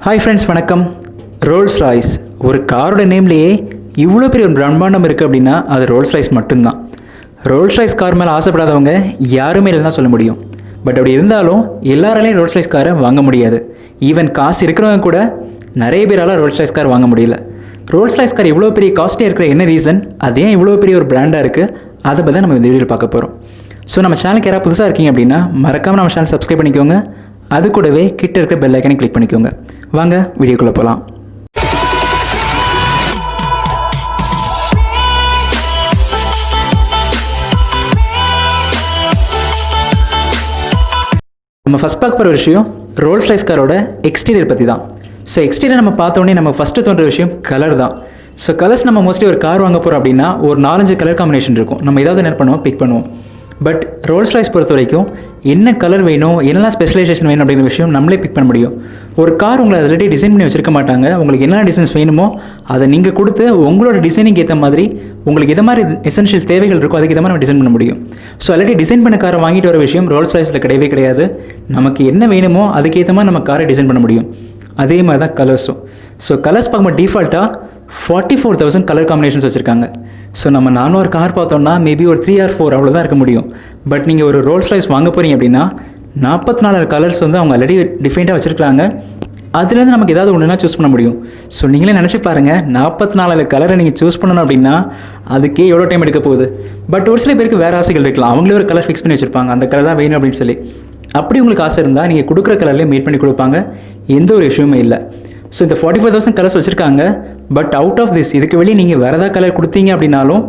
Hi friends, வணக்கம். Rolls Royce ஒரு காரோட நேம்லேயே இவ்வளோ பெரிய ஒரு பிரம்மாண்டம் இருக்குது அப்படின்னா அது ரோல்ஸ் ராய்ஸ் மட்டும்தான். ரோல்ஸ் ராய்ஸ் கார் மேலே ஆசைப்படாதவங்க யாருமே இல்லைன்னு தான் சொல்ல முடியும். பட் அப்படி இருந்தாலும் எல்லாராலையும் ரோல்ஸ் ராய்ஸ் காரை வாங்க முடியாது. ஈவன் காசு இருக்கிறவங்க கூட நிறைய பேரால் ரோல்ஸ் ராய்ஸ் கார் வாங்க முடியல. ரோல்ஸ் ராய்ஸ் கார் இவ்வளோ பெரிய காஸ்ட்லியாக இருக்கிற என்ன ரீசன், அது ஏன் இவ்வளோ பெரிய ஒரு பிராண்டாக இருக்குது, அதை பற்றி நம்ம இந்த வீடியோவில் பார்க்க போகிறோம். ஸோ நம்ம சேனலுக்கு யாராவது புதுசாக இருக்கீங்க அப்படின்னா மறக்காமல் நம்ம சேனல் சப்ஸ்கிரைப் பண்ணிக்கோங்க. அது கூடவே கிட்ட இருக்க பெல் ஐக்கனை கிளிக் பண்ணிக்கோங்க. வாங்க வீடியோக்குள்ளே போகலாம். நம்ம ஃபஸ்ட் பார்க்க போகிற விஷயம் ரோல்ஸ் ராய்ஸ் காரோட எக்ஸ்டீரியர் பற்றி தான். ஸோ எக்ஸ்டீரியர் நம்ம பார்த்தோன்னே நம்ம ஃபஸ்ட்டு தோன்ற விஷயம் கலர் தான். ஸோ கலர்ஸ் நம்ம மோஸ்ட்லி ஒரு கார் வாங்க போகிறோம் அப்படின்னா ஒரு 4-5 கலர் காம்பினேஷன் இருக்கும். நம்ம ஏதாவது என்ன பண்ணுவோம், பிக் பண்ணுவோம். பட் ரோல்ஸ் ராய்ஸ் பொறுத்த வரைக்கும் என்ன கலர் வேணும், என்னெல்லாம் ஸ்பெஷலைசேஷன் வேணும் அப்படிங்கிற விஷயம் நம்மளே பிக் பண்ண முடியும். ஒரு கார் உங்களை ஆல்ரெடி டிசைன் பண்ணி வச்சிருக்க மாட்டாங்க. உங்களுக்கு என்ன டிசைன்ஸ் வேணுமோ அதை நீங்கள் கொடுத்து உங்களோட டிசைனிங் ஏற்ற மாதிரி உங்களுக்கு எது மாதிரி எசென்ஷியல் தேவைகள் இருக்கோ அதுக்கு ஏற்ற மாதிரி நம்ம டிசைன் பண்ண முடியும். ஸோ ஆல்ரெடி டிசைன் பண்ண காரை வாங்கிட்டு வர விஷயம் ரோல்ஸ் ராய்ஸில் கிடையவே கிடையாது. நமக்கு என்ன வேணுமோ அதுக்கேற்ற மாதிரி நம்ம காரை டிசைன் பண்ண முடியும். அதே மாதிரி தான் கலர்ஸும். ஸோ கலர்ஸ் பார்க்கும்போது டிஃபால்ட்டாக 44,000 கலர் காம்பினேஷன்ஸ் வச்சுருக்காங்க. ஸோ நம்ம நானும் ஒரு கார் பார்த்தோம்னா மேபி ஒரு 3 or 4 அவ்வளோதான் இருக்க முடியும். பட் நீங்கள் ஒரு ரோல்ஸ் ராய்ஸ் வாங்க போகிறீங்க அப்படின்னா 44 கலர்ஸ் வந்து அவங்க ஆல்ரெடி டிஃபைண்டாக வச்சுருக்காங்க. அதுலேருந்து நமக்கு ஏதாவது ஒன்றுனா சூஸ் பண்ண முடியும். ஸோ நீங்களே நினச்சி பாருங்கள், 44 கலரை நீங்கள் சூஸ் பண்ணணும் அப்படின்னா அதுக்கே எவ்வளோ டைம் எடுக்க போகுது. பட் ஒரு சில பேருக்கு வேறு ஆசைகள் இருக்கலாம். அவங்களே ஒரு கலர் ஃபிக்ஸ் பண்ணி வச்சுருப்பாங்க, அந்த கலர் தான் வேணும் அப்படின்னு சொல்லி. அப்படி உங்களுக்கு ஆசை இருந்தால் நீங்கள் கொடுக்குற கலர்லேயே மேட் பண்ணி கொடுப்பாங்க, எந்த ஒரு இஷ்யூமே இல்லை. ஸோ இந்த 44,000 கலர்ஸ் வச்சுருக்காங்க. பட் அவுட் ஆஃப் திஸ் இதுக்கு வெளியே நீங்கள் வேறு ஏதாவது கலர் கொடுத்தீங்க அப்படின்னாலும்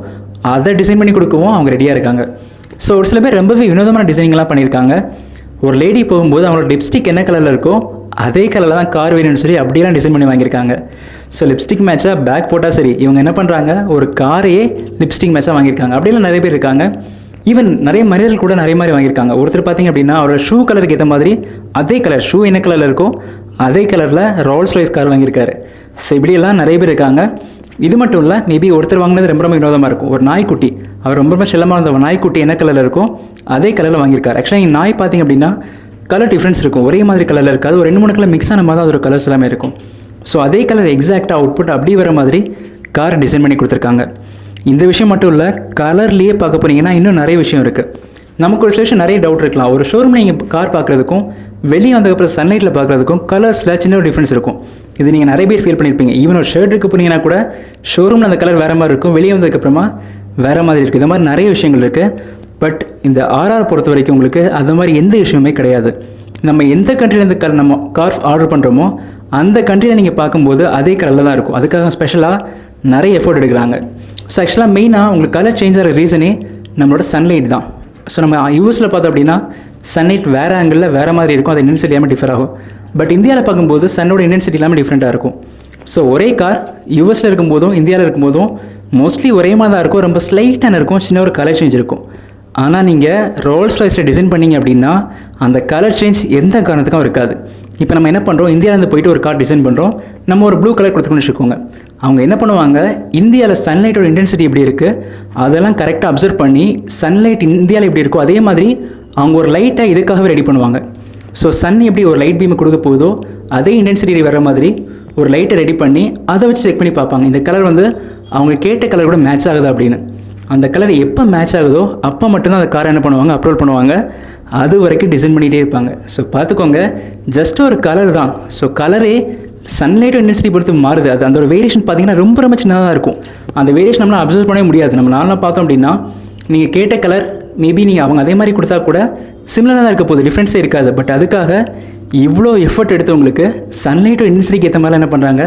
அதை டிசைன் பண்ணி கொடுக்கவும் அவங்க ரெடியாக இருக்காங்க. ஸோ ஒரு சில பேர் ரொம்பவே வினோதமான டிசைனிங்லாம் பண்ணியிருக்காங்க. ஒரு லேடி போகும்போது அவங்களோட லிப்ஸ்டிக் என்ன கலரில் இருக்கோ அதே கலரில் தான் கார் வேணும்னு சொல்லி அப்படியெல்லாம் டிசைன் பண்ணி வாங்கியிருக்காங்க. ஸோ லிப்ஸ்டிக் மேட்சாக பேக் போட்டால் சரி, இவங்க என்ன பண்ணுறாங்க, ஒரு காரையே லிப்ஸ்டிக் மேட்சாக வாங்கியிருக்காங்க. அப்படியெல்லாம் நிறைய பேர் இருக்காங்க. ஈவன் நிறைய மனிதர்கள் கூட நிறைய மாதிரி வாங்கியிருக்காங்க. ஒருத்தர் பார்த்திங்க அப்படின்னா அவரோட ஷூ கலருக்கு ஏற்ற மாதிரி அதே கலர், ஷூ என்ன கலரில் இருக்கோ அதே கலரில் ரோல்ஸ் ராய்ஸ் கார் வாங்கியிருக்காரு. ஸோ இப்படியெல்லாம் நிறைய பேர் இருக்காங்க. இது மட்டும் இல்லை, மேபி ஒருத்தர் வாங்கினது ரொம்ப வினோதமாக இருக்கும். ஒரு நாய்க்குட்டி, அவர் ரொம்ப செல்லமாக இருந்த நாய்க்குட்டி என்ன கலரில் இருக்கோ அதே கலரில் வாங்கியிருக்காரு. ஆக்சுவலாக நாய் பார்த்திங்க அப்படின்னா கலர் டிஃப்ரென்ஸ் இருக்கும், ஒரே மாதிரி கலரில் இருக்காது. ஒரு 2-3 கலர் மிக்ஸ் ஆன மாதிரி தான் அதோட கலர்ஸ் எல்லாமே இருக்கும். ஸோ அதே கலர் எக்ஸாக்டாக அவுட்புட் அப்படி வர மாதிரி கார் டிசைன் பண்ணி கொடுத்துருக்காங்க. இந்த விஷயம் மட்டும் இல்லை, கலர்லேயே பார்க்க போனீங்கன்னா இன்னும் நிறைய விஷயம் இருக்குது. நமக்கு ஒரு சில விஷயம் நிறைய டவுட் இருக்கலாம். ஒரு ஷோரூமில் நீங்கள் கார் பார்க்குறதுக்கும் வெளியே வந்ததுக்கப்புறம் சன்லைட்டில் பார்க்குறதுக்கும் கலர்ஸில் சின்ன ஒரு டிஃப்ரென்ஸ் இருக்கும். இது நீங்கள் நிறைய பேர் ஃபீல் பண்ணியிருப்பீங்க. ஈவன் ஒரு ஷர்ட்டுக்கு போனீங்கன்னா கூட ஷோரூமில் அந்த கலர் வேறு மாதிரி இருக்கும், வெளியே வந்ததுக்கப்புறமா வேறு மாதிரி இருக்குது. இந்த மாதிரி நிறைய விஷயங்கள் இருக்குது. பட் இந்த ஆர்ஆர் பொறுத்த வரைக்கும் உங்களுக்கு அது மாதிரி எந்த விஷயமே கிடையாது. நம்ம எந்த கண்ட்ரிலேருந்து நம்ம கார் ஆர்டர் பண்ணுறோமோ அந்த கண்ட்ரியில் நீங்கள் பார்க்கும்போது அதே கலரில் தான் இருக்கும். அதுக்காக ஸ்பெஷலாக நிறைய எஃபோர்ட் எடுக்கிறாங்க. ஸோ ஆக்சுவலாக மெயினாக உங்களுக்கு கலர் சேஞ்ச் ஆகிற ரீசனே நம்மளோட சன்லைட் தான். ஸோ நம்ம யூஎஸில் பார்த்தோம் அப்படின்னா சன்லைட் வேறு ஆங்கிளில் வேறு மாதிரி இருக்கும், அது இன்டென்சிட்டி இல்லாமல் டிஃபர் ஆகும். பட் இந்தியாவில் பார்க்கும்போது சன்னோட இன்டென்சிட்டி இல்லாமல் டிஃப்ரெண்ட்டாக இருக்கும். ஸோ ஒரே கார் யூஎஸில் இருக்கும்போதும் இந்தியாவில் இருக்கும்போதும் மோஸ்ட்லி ஒரே மாதிரி தான் இருக்கும், ரொம்ப ஸ்லைட்டான இருக்கும், சின்ன ஒரு கலர் சேஞ்ச் இருக்கும். ஆனால் நீங்கள் ரோல்ஸ் ராய்ஸில் டிசைன் பண்ணிங்க அப்படின்னா அந்த கலர் சேஞ்ச் எந்த காரணத்துக்கும் இருக்காது. இப்போ நம்ம என்ன பண்ணுறோம், இந்தியாவிலேருந்து போயிட்டு ஒரு கார் டிசைன் பண்ணுறோம், நம்ம ஒரு ப்ளூ கலர் கொடுத்துக்கணும்னு வச்சுக்கோங்க. அவங்க என்ன பண்ணுவாங்க, இந்தியாவில் சன்லைட்டோட இன்டென்சிட்டி எப்படி இருக்குது அதெல்லாம் கரெக்டாக அப்சர்வ் பண்ணி சன்லைட் இந்தியாவில் எப்படி இருக்கோ அதே மாதிரி அவங்க ஒரு லைட்டை இதுக்காகவே ரெடி பண்ணுவாங்க. ஸோ சன் எப்படி ஒரு லைட் பீமை கொடுக்க போகுதோ அதே இன்டென்சிட்டி வர மாதிரி ஒரு லைட்டை ரெடி பண்ணி அதை வச்சு செக் பண்ணி பார்ப்பாங்க, இந்த கலர் வந்து அவங்க கேட்ட கலர் கூட மேட்ச் ஆகுதா அப்படின்னு. அந்த கலர் எப்போ மேட்ச் ஆகுதோ அப்போ மட்டும்தான் அந்த காரை என்ன பண்ணுவாங்க, அப்லோட் பண்ணுவாங்க. அது வரைக்கும் டிசைன் பண்ணிகிட்டே இருப்பாங்க. ஸோ பார்த்துக்கோங்க, ஜஸ்ட் ஒரு கலர் தான். ஸோ கலரே சன்லைட்டோட இன்டென்சிட்டி பொறுத்து மாறுது. அது அந்த ஒரு வேரியேஷன் பார்த்தீங்கன்னா ரொம்ப சின்னதாக இருக்கும். அந்த வேரியேஷன் நம்மளால் அப்சர்வ் பண்ணவே முடியாது. நம்ம நார்மலாக பார்த்தோம் அப்படின்னா நீங்கள் கேட்ட கலர் மேபி நீங்கள் அவங்க அதே மாதிரி கொடுத்தா கூட சிமிலராக தான் இருக்க போகுது, டிஃப்ரென்ஸே இருக்காது. பட் அதுக்காக இவ்வளோ எஃபர்ட் எடுத்தவங்களுக்கு சன்லைட்டோட இன்டென்சிட்டிக்கு ஏற்ற மாதிரி என்ன பண்ணுறாங்க,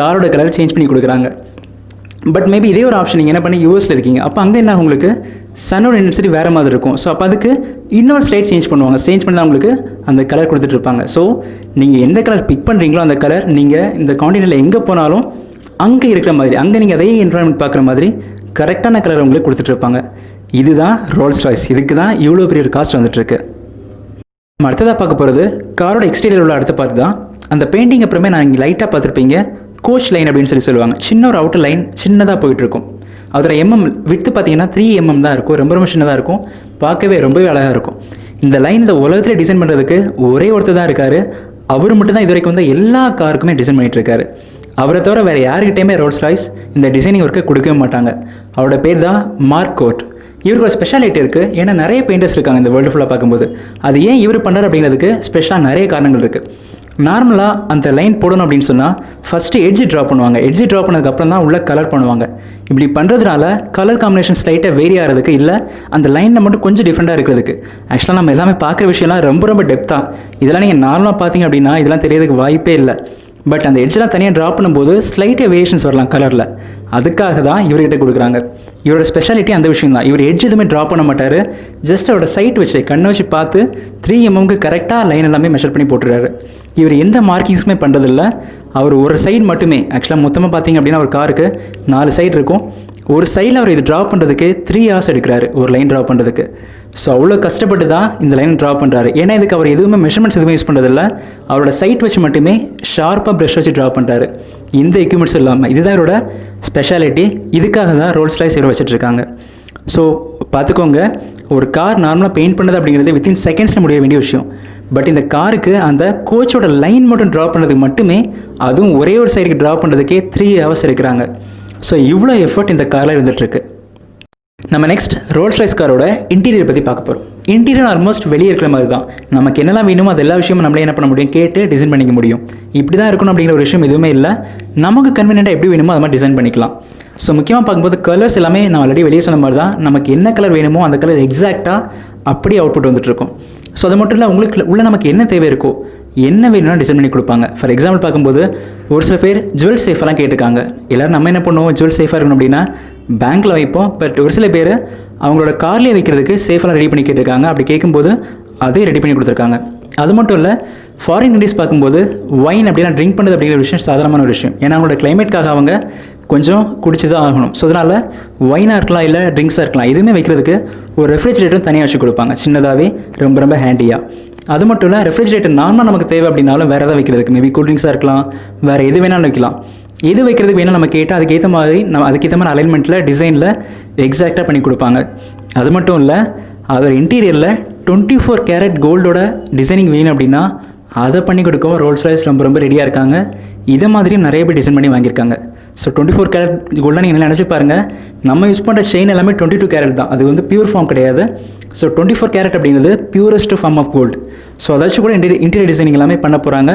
காரோட கலர் சேஞ்ச் பண்ணி கொடுக்குறாங்க. பட் மேபி இதே ஒரு ஆப்ஷன் நீங்கள் என்ன பண்ணி யூஎஸில் இருக்கீங்க, அப்போ அங்கே என்ன உங்களுக்கு சன்னோட இன்டென்சிட்டி வேறு மாதிரி இருக்கும். ஸோ அப்போ அதுக்கு இன்னொரு ஸ்லைட் சேஞ்ச் பண்ணுவாங்க, சேஞ்ச் பண்ணி தான் உங்களுக்கு அந்த கலர் கொடுத்துட்ருப்பாங்க. ஸோ நீங்கள் எந்த கலர் பிக் பண்ணுறீங்களோ அந்த கலர் நீங்கள் இந்த காண்டினென்ட்டில் எங்கே போனாலும் அங்கே இருக்கிற மாதிரி, அங்கே நீங்கள் அதே என்வரான்மெண்ட் பார்க்குற மாதிரி கரெக்டான கலர் உங்களுக்கு கொடுத்துட்ருப்பாங்க. இதுதான் ரோல்ஸ் ராய்ஸ். இதுக்கு தான் இவ்வளோ பெரிய ஒரு காஸ்ட் வந்துட்டுருக்கு. நம்ம அடுத்ததாக பார்க்க போகிறது காரோட எக்ஸ்டீரியர் உள்ள அடுத்த பார்த்து தான். அந்த பெயிண்டிங் அப்புறமே நான் இங்கே லைட்டாக பார்த்துருப்பீங்க, கோச் லைன் அப்படின்னு சொல்லுவாங்க. சின்ன ஒரு அவுட்டர் லைன் சின்னதாக போயிட்டுருக்கும். அதோட விட்டு பார்த்தீங்கன்னா 3 mm தான் இருக்கும், ரொம்ப சின்னதாக இருக்கும், பார்க்கவே ரொம்பவே அழகாக இருக்கும். இந்த லைன் இந்த உலகத்தில் டிசைன் பண்ணுறதுக்கு ஒரே ஒருத்தர் தான் இருக்கார். அவர் மட்டும் தான் இது வரைக்கும் வந்து எல்லா காருக்குமே டிசைன் பண்ணிகிட்டு இருக்காரு. அவரை தவிர வேறு யாருக்கிட்டையுமே ரோல்ஸ் ராய்ஸ் இந்த டிசைனிங் ஒர்க்கை கொடுக்கவே மாட்டாங்க. அவரோட பேர் தான் மார்க் கோர்ட். இவருக்கு ஒரு ஸ்பெஷாலிட்டி இருக்குது. ஏன்னா நிறைய பெயிண்டர்ஸ் இருக்காங்க இந்த வேர்ல்டு ஃபுல்லாக பார்க்கும்போது. அது ஏன் இவர் பண்ணுறாரு அப்படிங்கிறதுக்கு ஸ்பெஷலாக நிறைய காரணங்கள் இருக்குது. நார்மலாக அந்த லைன் போடணும் அப்படின்னு சொன்னால் ஃபஸ்ட்டு எட்ஜி ட்ரா பண்ணுவாங்க. எட்ஜி ட்ரா பண்ணதுக்கப்புறம் தான் உள்ள கலர் பண்ணுவாங்க. இப்படி பண்ணுறதுனால கலர் காம்பினேஷன் ஸ்லைட்டாக வேரி ஆகிறதுக்கு, இல்லை அந்த லைனில் மட்டும் கொஞ்சம் டிஃப்ரெண்ட்டாக இருக்கிறதுக்கு. ஆக்சுவலாக நம்ம எல்லாமே பார்க்குற விஷயம்லாம் ரொம்ப டெப்த்தாக, இதெல்லாம் நீங்கள் நார்மலாக பார்த்தீங்க அப்படின்னா இதெல்லாம் தெரியறதுக்கு வாய்ப்பே இல்லை. பட் அந்த எட்ஜெலாம் தனியாக ட்ரா பண்ணும்போது ஸ்லைட்டாக வேரியேஷன்ஸ் வரலாம் கலரில். அதுக்காக தான் இவர்கிட்ட கொடுக்குறாங்க. இவரோட ஸ்பெஷாலிட்டி அந்த விஷயம் தான். இவர் எட்ஜ் எதுவுமே ட்ரா பண்ண மாட்டார். ஜஸ்ட் அவரோட சைட் வச்சு கண்ணை வச்சு பார்த்து 3 mm கரெக்டாக லைன் எல்லாமே மெஷர் பண்ணி போட்டுறாரு. இவர் எந்த மார்க்கிங்ஸுமே பண்ணுறதில்ல. அவர் ஒரு சைடு மட்டுமே, ஆக்சுவலாக மொத்தமாக பார்த்தீங்க அப்படின்னா ஒரு காருக்கு 4 சைடு இருக்கும். ஒரு சைடில் அவர் இது ட்ரா பண்ணுறதுக்கு 3 hours எடுக்கிறாரு ஒரு லைன் ட்ரா பண்ணுறதுக்கு. ஸோ அவ்வளோ கஷ்டப்பட்டு தான் இந்த லைன் ட்ரா பண்ணுறாரு. ஏன்னா இதுக்கு அவர் எதுவுமே மெஷர்மெண்ட்ஸ் எதுவுமே யூஸ் பண்ணுறதில்ல. அவரோட சைட் வச்சு மட்டுமே ஷார்ப்பாக ப்ரஷ் வச்சு ட்ரா பண்ணுறாரு, இந்த எக்யூப்மெண்ட்ஸ் இல்லாமல். இதுதான் இவரோட ஸ்பெஷாலிட்டி. இதுக்காக தான் ரோல்ஸ் ராய்ஸ் இவர் வச்சுட்ருக்காங்க. ஸோ பார்த்துக்கோங்க, ஒரு கார் நார்மலாக பெயிண்ட் பண்ணது அப்படிங்கிறது வித்தின் செகண்ட்ஸில் முடிய வேண்டிய விஷயம். பட் இந்த காருக்கு அந்த கோச்சோட லைன் மட்டும் ட்ரா பண்ணுறதுக்கு மட்டுமே, அதுவும் ஒரே ஒரு சைடுக்கு ட்ரா பண்ணுறதுக்கே 3 hours எடுக்கிறாங்க. ஸோ இவ்வளோ எஃபர்ட் இந்த காரில் இருந்துகிட்ருக்கு. நம்ம நெக்ஸ்ட் ரோல்ஸ் ராய்ஸ் காரோட இன்டீரியர் பற்றி பார்க்க போகிறோம். இன்டீரியர் ஆல்மோஸ்ட் வெளியே இருக்கிற மாதிரி தான். நமக்கு என்னெல்லாம் வேணுமோ அது எல்லா விஷயமும் நம்மளே என்ன பண்ண முடியும், கேட்டு டிசைன் பண்ணிக்க முடியும். இப்படி தான் இருக்கணும் அப்படிங்கிற ஒரு விஷயம் எதுவுமே இல்லை. நமக்கு கன்வீனியன்ட்டாக எப்படி வேணுமோ அது மாதிரி டிசைன் பண்ணிக்கலாம். ஸோ முக்கியமாக பார்க்கும்போது கலர்ஸ் எல்லாமே நான் ஆல்ரெடி வெளியே சொன்ன மாதிரி தான். நமக்கு என்ன கலர் வேணுமோ அந்த கலர் எக்ஸாக்டாக அப்படியே அவுட்புட் வந்துட்டுருக்கும். ஸோ அது மட்டும் இல்லை, உங்களுக்கு உள்ள நமக்கு என்ன தேவை இருக்கோ, என்ன வேணும்னா டிசைன் பண்ணி கொடுப்பாங்க. ஃபார் எக்ஸாம்பிள் பார்க்கும்போது ஒரு சில பேர் ஜுவல் சேஃபெல்லாம் கேட்டிருக்காங்க. எல்லோரும் நம்ம என்ன பண்ணுவோம், ஜுவல் சேஃபாக இருக்கணும் அப்படின்னா பேங்க்கில் வைப்போம். பட் ஒரு சில பேர் அவங்களோட கார்லேயே வைக்கிறதுக்கு சேஃபெல்லாம் ரெடி பண்ணி கேட்டிருக்காங்க. அப்படி கேட்கும்போது அதே ரெடி பண்ணி கொடுத்துருக்காங்க. அது மட்டும் இல்லை, ஃபாரின் கண்ட்ரீஸ் பார்க்கும்போது ஒயின் அப்படின்னா ட்ரிங்க் பண்ணுறது அப்படிங்கிற விஷயம் சாதாரணமான ஒரு விஷயம். ஏன்னா அவங்களோட கிளைமேட்காக அவங்க கொஞ்சம் குடிச்சு தான் ஆகணும். ஸோ அதனால் ஒயினாக இருக்கலாம், இல்லை ட்ரிங்க்ஸாக இருக்கலாம், எதுவுமே வைக்கிறதுக்கு ஒரு ரெஃப்ரிஜரேட்டரும் தனியாக வச்சு கொடுப்பாங்க, சின்னதாகவே ரொம்ப ஹேண்டியாக. அது மட்டும் இல்லை, ரெஃப்ரிஜரேட்டர் நார்மலாக நமக்கு தேவை அப்படின்னாலும் வேறு எதாவது வைக்கிறதுக்கு, மேபி கூல்ட்ரிங்க்ஸாக இருக்கலாம், வேறு எது வேணாலும் வைக்கலாம். எது வைக்கிறதுக்கு வேணும் நம்ம கேட்டால் அதுக்கேற்ற மாதிரி அதுக்கேற்ற மாதிரி அலைன்மெண்ட்டில் டிசைனில் எக்ஸாக்டாக பண்ணி கொடுப்பாங்க. அது மட்டும் இல்லை, அதோட இன்டீரியரில் 24 கேரட் கோல்டோட டிசைனிங் வேணும் அப்படின்னா அதை பண்ணி கொடுக்கவும் ரோல்ஸ் ராய்ஸ் ரொம்ப ரெடியாக இருக்காங்க. இதை மாதிரியும் நிறைய பேர் டிசைன் பண்ணி வாங்கியிருக்காங்க. ஸோ 24 கேரட் கோல்டாக நீங்கள் நினச்சி பாருங்கள், நம்ம யூஸ் பண்ணுற செயின் எல்லாமே 22 கேரட் தான். அது வந்து பியூர் ஃபார்ம் கிடையாது. ஸோ 24 கேரட் அப்படிங்கிறது purest form of gold. So அதாச்சும் கூட இன்டீரியர் டிசைனிங் எல்லாமே பண்ண போகிறாங்க.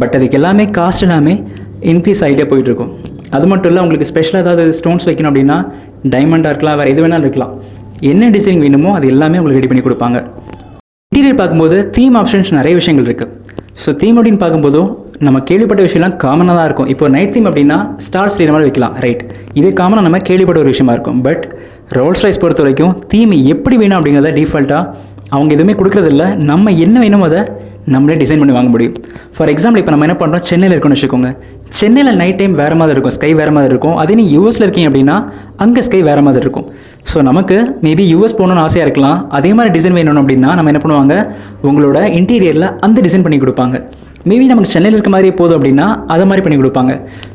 பட் அதுக்கு எல்லாமே காஸ்ட் எல்லாமே இன்க்ரீஸ் ஆகிட்டே போயிட்டுருக்கும். அது மட்டும் இல்லை, உங்களுக்கு ஸ்பெஷலாக ஏதாவது ஸ்டோன்ஸ் வைக்கணும் அப்படின்னா டைமண்டாக இருக்கலாம், வேறு எது வேணாலும் இருக்கலாம். என்ன டிசைன் வேணுமோ அது எல்லாமே உங்களுக்கு ரெடி பண்ணி கொடுப்பாங்க. இன்டீரியர் பார்க்கும்போது தீம் ஆப்ஷன்ஸ் நிறைய விஷயங்கள் இருக்குது. ஸோ தீம் அப்படின்னு பார்க்கும்போதும் நம்ம கேள்விப்பட்ட விஷயம்லாம் காமனாக தான் இருக்கும். இப்போ நைட் தீம் அப்படின்னா ஸ்டார்ஸ் தெரியுற மாதிரி வைக்கலாம், ரைட்? இது காமனாக நம்ம கேள்விப்பட்ட ஒரு விஷயமா இருக்கும். பட் ரோல்ஸ் ராய்ஸ் பொறுத்த வரைக்கும் தீம் எப்படி வேணும் அப்படிங்கிறத டிஃபால்ட்டாக அவங்க எதுவுமே கொடுக்குறதில்ல. நம்ம என்ன வேணுமோ அதை நம்மளே டிசைன் பண்ணி வாங்க முடியும். ஃபார் எக்ஸாம்பிள், இப்போ நம்ம என்ன பண்ணுறோம், சென்னையில் இருக்கணும்னு வச்சுக்கோங்க. சென்னையில் நைட் டைம் வேறு மாதிரி இருக்கும், ஸ்கை வேறு மாதிரி இருக்கும். அதே நீ யூஎஸில் இருக்கீங்க அப்படின்னா அங்கே ஸ்கை வேறு மாதிரி இருக்கும். ஸோ நமக்கு மேபி யூஎஸ் போகணுன்னு ஆசையாக இருக்கலாம். அதே மாதிரி டிசைன் வேணும் அப்படின்னா நம்ம என்ன பண்ணுவாங்க, உங்களோட இன்டீரியரில் அந்த டிசைன் பண்ணி கொடுப்பாங்க. மேபி நமக்கு சென்னையில் இருக்க மாதிரியே போதும் அப்படின்னா அதை மாதிரி பண்ணி கொடுப்பாங்க.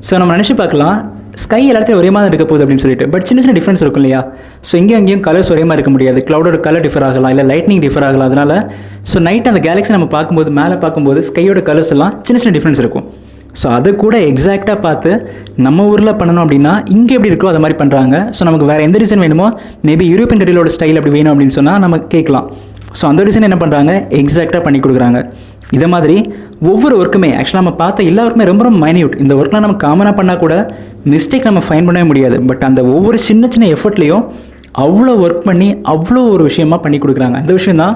ஸோ நம்ம நினச்சி பார்க்கலாம், ஸ்கை எல்லாத்தையும் ஒரே மாதிரி இருக்க போகுது அப்படின்னு சொல்லிட்டு. பட் சின்ன டிஃப்ரென்ஸ் இருக்கும் இல்லையா? ஸோ அங்கேயும் கலர்ஸ் ஒரே மாதிரி இருக்க முடியாது. க்ளவுடோட கலர் டிஃபர் ஆகலாம், இல்லை லைட்னிங் டிஃபர் ஆகலாம். அதனால் ஸோ நைட் அந்த கேலக்ஸி நம்ம பார்க்கும்போது, மேலே பார்க்கும்போது ஸ்கையோட கலர்ஸ் எல்லாம் சின்ன டிஃப்ரென்ஸ் இருக்கும். ஸோ அதை கூட எக்ஸாக்டாக பார்த்து நம்ம ஊரில் பண்ணணும் அப்படின்னா இங்கே எப்படி இருக்கோ அதை மாதிரி பண்ணுறாங்க. ஸோ நமக்கு வேறு எந்த டிசைன் வேணுமோ, மேபி யூரோப்பியன் கண்ட்ரியோட ஸ்டைல் அப்படி வேணும் அப்படின்னு சொன்னால் நம்ம கேட்கலாம். ஸோ அந்த டிசைன் என்ன பண்ணுறாங்க, எக்ஸாக்டாக பண்ணி கொடுக்குறாங்க. இதை மாதிரி ஒவ்வொரு ஒர்க்குமே ஆக்சுவலாக நம்ம பார்த்த எல்லா ஒர்க்குமே ரொம்ப மைன்யூட். இந்த ஒர்க்லாம் நம்ம காமனாக பண்ணால் கூட மிஸ்டேக் நம்ம ஃபைன் பண்ணவே முடியாது. பட் அந்த ஒவ்வொரு சின்ன எஃபர்ட்லேயும் அவ்வளோ ஒர்க் பண்ணி அவ்வளோ ஒரு விஷயமா பண்ணி கொடுக்குறாங்க. அந்த விஷயம் தான்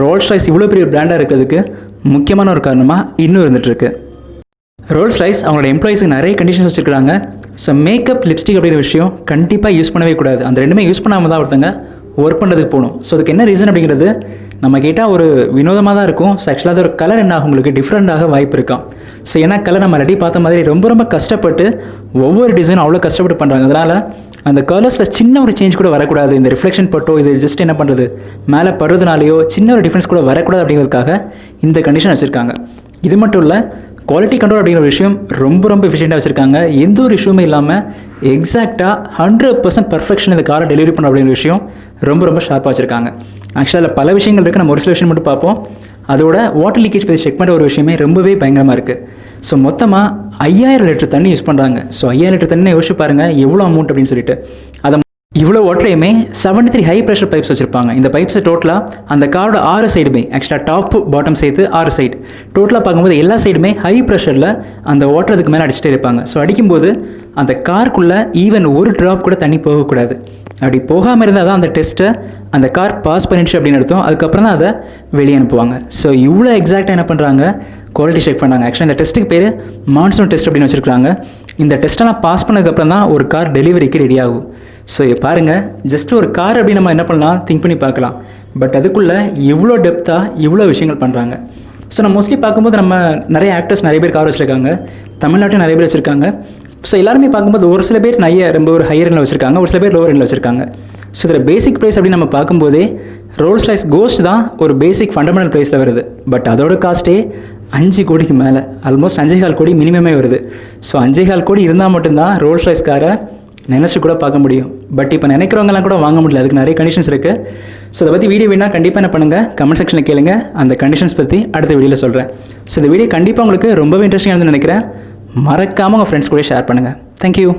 ரோல்ஸ் ராய்ஸ் இவ்வளோ பெரிய பிராண்டாக இருக்கிறதுக்கு முக்கியமான ஒரு காரணமாக இன்னும் இருந்துகிட்ருக்கு. ரோல்ஸ் ராய்ஸ் அவங்களோட எம்ப்ளாயிஸுக்கு நிறைய கண்டிஷன்ஸ் வச்சுருக்காங்க. ஸோ மேக்கப், லிப்ஸ்டிக் அப்படிங்கிற விஷயம் கண்டிப்பாக யூஸ் பண்ணவே கூடாது. அந்த ரெண்டுமே யூஸ் பண்ணாமல் தான் ஒருத்தங்க ஒர்க் பண்ணுறதுக்கு போகணும். ஸோ அதுக்கு என்ன ரீசன் அப்படிங்கிறது நம்ம கேட்டால் ஒரு வினோதமாக தான் இருக்கும். ஸோ ஆக்சுவலாக அது ஒரு கலர் என்ன ஆகும், உங்களுக்கு டிஃப்ரெண்ட்டாக வாய்ப்பு இருக்கான். ஸோ ஏன்னா கலர் நம்ம ரெடி பார்த்த மாதிரி ரொம்ப கஷ்டப்பட்டு ஒவ்வொரு டிசைனும் அவ்வளோ கஷ்டப்பட்டு பண்ணுறாங்க. அதனால் அந்த கலர்ஸில் சின்ன ஒரு சேஞ்ச் கூட வரக்கூடாது. இந்த ரிஃப்ளெக்ஷன் பட்டோ இது ஜஸ்ட் என்ன பண்ணுறது, மேலே படுறதுனாலையோ சின்ன ஒரு டிஃப்ரென்ஸ் கூட வரக்கூடாது அப்படிங்கிறதுக்காக இந்த கண்டிஷன் வச்சுருக்காங்க. இது மட்டும் இல்லை, குவாலிட்டி கண்ட்ரோல் அப்படிங்கிற ஒரு விஷயம் ரொம்ப எஃபிஷியண்டாக வச்சுருக்காங்க. எந்த ஒரு இஷ்யூமே இல்லாமல் எக்ஸாக்டாக 100% பர்ஃபெக்ஷன் இந்த காரை டெலிவரி பண்ண அப்படிங்கிற விஷயம் ரொம்ப ஷார்ப்பாக வச்சுருக்காங்க. ஆக்சுவலாக பல விஷயங்கள் இருக்குது, நம்ம ஒரு சில விஷயம் மட்டும் பார்ப்போம். அதோட வாட்டர் லீக்கேஜ் பற்றி செக் பண்ணுற ஒரு விஷயமே ரொம்பவே பயங்கரமாக இருக்குது. ஸோ மொத்தமாக 5000 லிட்டர் தண்ணி யூஸ் பண்ணுறாங்க. ஸோ 5000 லிட்டர் தண்ணி யோசிச்சு பாருங்கள் எவ்வளோ அமௌண்ட் அப்படின்னு சொல்லிட்டு. அதை இவ்வளோ வாட்டரையுமே 73 ஹை ப்ரெஷர் பைப்ஸ் வச்சுருப்பாங்க. இந்த பைப்ஸை டோட்டலாக அந்த காரோட 6 சைடுமே, ஆக்சுவலாக டாப் பாட்டம் சேர்த்து 6 சைடு டோட்டலாக பார்க்கும்போது எல்லா சைடுமே ஹை ப்ரெஷரில் அந்த வாட்டர் அதுக்கு மேலே அடிச்சுட்டே இருப்பாங்க. ஸோ அடிக்கும்போது அந்த காருக்குள்ளே ஈவன் ஒரு ட்ராப் கூட தண்ணி போகக்கூடாது. அப்படி போகாமல் இருந்தால் தான் அந்த டெஸ்ட்டை அந்த கார் பாஸ் பண்ணிடுச்சு அப்படின்னு அர்த்தம். அதுக்கப்புறம் தான் அதை வெளியே அனுப்புவாங்க. ஸோ இவ்வளோ எக்ஸாக்டாக என்ன பண்ணுறாங்க, குவாலிட்டி செக் பண்ணாங்க. ஆக்சுவலாக இந்த டெஸ்ட்டுக்கு பேர் மான்சூன் டெஸ்ட் அப்படின்னு வச்சுருக்காங்க. இந்த டெஸ்ட்டெல்லாம் பாஸ் பண்ணதுக்கப்புறம் தான் ஒரு கார் டெலிவரிக்கு ரெடி ஆகும். ஸோ பாருங்கள், ஜஸ்ட் ஒரு கார் அப்படி நம்ம என்ன பண்ணலாம் திங்க் பண்ணி பார்க்கலாம். பட் அதுக்குள்ளே இவ்வளோ டெப்த்தாக இவ்வளோ விஷயங்கள் பண்ணுறாங்க. ஸோ நம்ம மோஸ்ட்லி பார்க்கும்போது நம்ம நிறைய ஆக்டர்ஸ் நிறைய பேர் கார் வச்சுருக்காங்க, தமிழ்நாட்டில் நிறைய பேர் வச்சுருக்காங்க. ஸோ எல்லாருமே பார்க்கும்போது ஒரு சில பேர் ரொம்ப ஒரு ஹையர் எண்டில் வச்சுருக்காங்க, ஒரு சில பேர் லோவர் எண்டில் வச்சுருக்காங்க. ஸோ இதில் பேசிக் ப்ரைஸ் அப்படின்னு நம்ம பார்க்கும்போதே ரோல்ஸ் ராய்ஸ் கோஸ்ட் தான் ஒரு பேசிக் ஃபண்டமெண்டல் ப்ரைஸில் வருது. பட் அதோட காஸ்ட்டே 5 கோடிக்கு மேலே, ஆல்மோஸ்ட் 5.25 கோடி மினிமமே வருது. ஸோ 5.25 கோடி இருந்தால் மட்டும்தான் ரோல்ஸ் ராய்ஸ் காரை நினச்சி கூட பார்க்க முடியும். பட் இப்போ நினைக்கிறவங்கலாம் கூட வாங்க முடியல, அதுக்கு நிறைய கண்டிஷன்ஸ் இருக்குது. ஸோ அதை பற்றி வீடியோ வேணால் கண்டிப்பாக என்ன பண்ணுங்கள், கமெண்ட் செக்ஷனில் கேளுங்க. அந்த கண்டிஷன்ஸ் பற்றி அடுத்த வீடியோவில் சொல்கிறேன். ஸோ இந்த வீடியோ கண்டிப்பாக உங்களுக்கு ரொம்பவே இன்ட்ரெஸ்டிங்காக இருந்துன்னு நினைக்கிறேன். மறக்காமல் உங்கள் ஃப்ரெண்ட்ஸ் கூட ஷேர் பண்ணுங்கள். தேங்க்யூ.